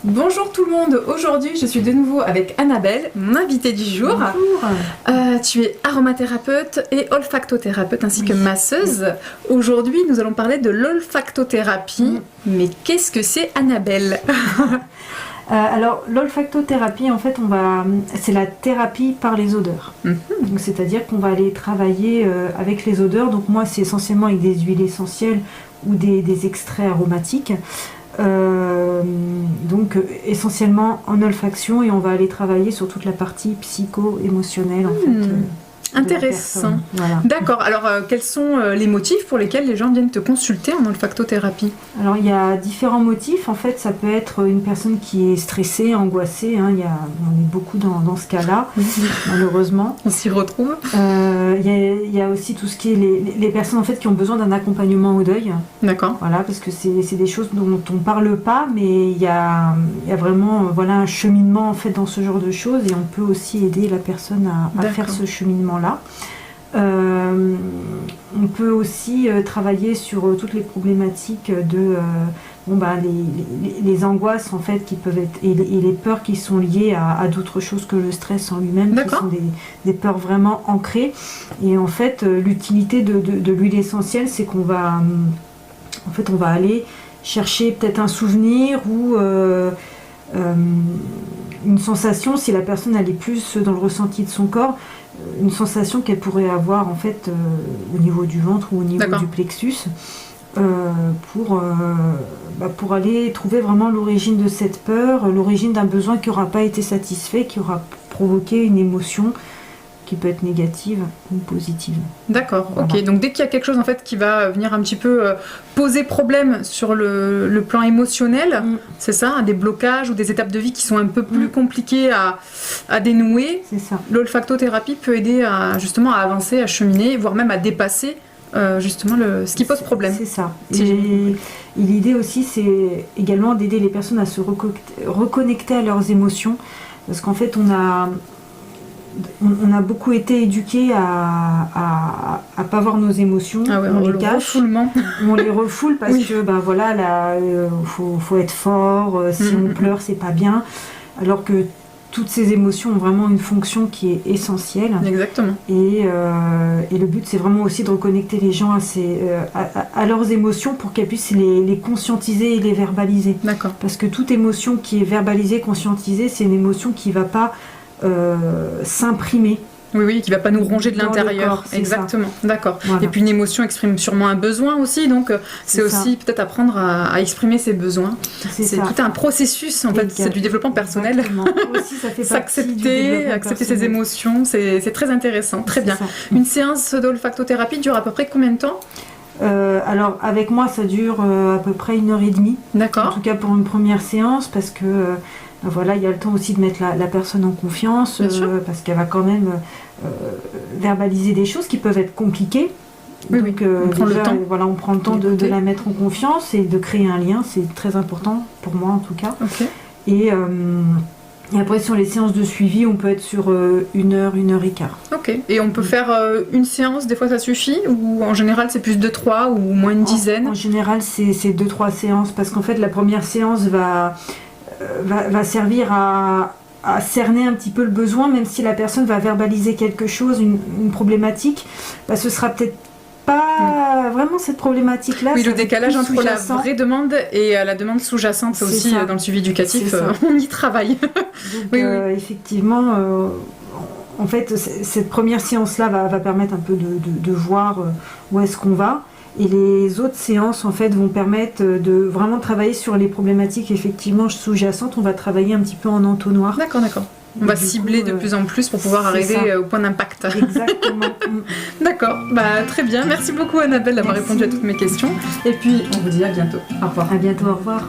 Bonjour tout le monde, aujourd'hui je suis de nouveau avec Annabelle, mon invitée du jour. Bonjour. Tu es aromathérapeute et olfactothérapeute ainsi que masseuse. Aujourd'hui nous allons parler de l'olfactothérapie. Mais qu'est-ce que c'est, Annabelle? Alors l'olfactothérapie, en fait, c'est la thérapie par les odeurs. Donc, c'est-à-dire qu'on va aller travailler avec les odeurs. Donc moi c'est essentiellement avec des huiles essentielles ou des extraits aromatiques. Donc essentiellement en olfaction, et on va aller travailler sur toute la partie psycho-émotionnelle en fait. Intéressant. Voilà. D'accord. Alors, quels sont les motifs pour lesquels les gens viennent te consulter en olfactothérapie? Alors, il y a différents motifs. En fait, ça peut être une personne qui est stressée, angoissée. On est beaucoup dans ce cas-là, malheureusement. On s'y retrouve. Il y a aussi tout ce qui est les personnes en fait qui ont besoin d'un accompagnement au deuil. D'accord. Voilà, parce que c'est des choses dont on parle pas, mais il y a vraiment un cheminement en fait dans ce genre de choses, et on peut aussi aider la personne à faire ce cheminement-là. On peut aussi travailler sur toutes les problématiques de les angoisses en fait qui peuvent être, et les peurs qui sont liées à d'autres choses que le stress en lui-même, qui sont des peurs vraiment ancrées. Et en fait l'utilité de l'huile essentielle, c'est qu'on va on va aller chercher peut-être un souvenir ou une sensation, si la personne elle est plus dans le ressenti de son corps, une sensation qu'elle pourrait avoir en fait au niveau du ventre ou au niveau du plexus, pour aller trouver vraiment l'origine de cette peur, l'origine d'un besoin qui n'aura pas été satisfait, qui aura provoqué une émotion qui peut être négative ou positive. D'accord, voilà. Ok. Donc dès qu'il y a quelque chose en fait qui va venir un petit peu poser problème sur le plan émotionnel, c'est ça, des blocages ou des étapes de vie qui sont un peu plus compliquées à dénouer, c'est ça. L'olfactothérapie peut aider justement à avancer, à cheminer, voire même à dépasser justement ce qui pose problème. C'est ça. Et l'idée aussi, c'est également d'aider les personnes à se reconnecter à leurs émotions, parce qu'en fait on a beaucoup été éduqués à pas voir nos émotions, on les cache, on les refoule parce que faut être fort, si on pleure c'est pas bien, alors que toutes ces émotions ont vraiment une fonction qui est essentielle. Exactement. Et le but c'est vraiment aussi de reconnecter les gens à leurs émotions pour qu'elles puissent les conscientiser et les verbaliser. D'accord. Parce que toute émotion qui est verbalisée, conscientisée, c'est une émotion qui va pas s'imprimer. Oui, qui va pas nous ronger de l'intérieur. Exactement, d'accord. Voilà. Et puis une émotion exprime sûrement un besoin aussi, donc c'est aussi peut-être apprendre à exprimer ses besoins. C'est tout un processus en fait, c'est du développement personnel. Aussi, ça fait accepter ses émotions, c'est très intéressant, très bien. Une séance d'olfactothérapie dure à peu près combien de temps? Alors avec moi ça dure à peu près 1h30. D'accord. En tout cas pour une première séance, parce que il y a le temps aussi de mettre la personne en confiance, parce qu'elle va quand même verbaliser des choses qui peuvent être compliquées. Donc on prend le temps de la mettre en confiance et de créer un lien, c'est très important pour moi en tout cas. Okay. Et après sur les séances de suivi, on peut être sur 1 heure, 1h15. Ok, et on peut faire une séance, des fois ça suffit, ou en général c'est plus de 3 ou moins une dizaine? En général c'est 2-3 séances, parce qu'en fait la première séance va servir à cerner un petit peu le besoin, même si la personne va verbaliser quelque chose, une problématique, ce sera peut-être pas vraiment cette problématique-là. Oui, le décalage entre la vraie demande et la demande sous-jacente, c'est aussi dans le suivi éducatif, on y travaille. Donc, effectivement, en fait, cette première séance-là va permettre un peu de voir où est-ce qu'on va. Et les autres séances en fait vont permettre de vraiment travailler sur les problématiques effectivement sous-jacentes. On va travailler un petit peu en entonnoir. D'accord. On va cibler de plus en plus pour pouvoir arriver au point d'impact. Exactement. D'accord, très bien. Merci beaucoup Annabelle d'avoir répondu à toutes mes questions. Et puis on vous dit à bientôt. Au revoir. À bientôt, au revoir.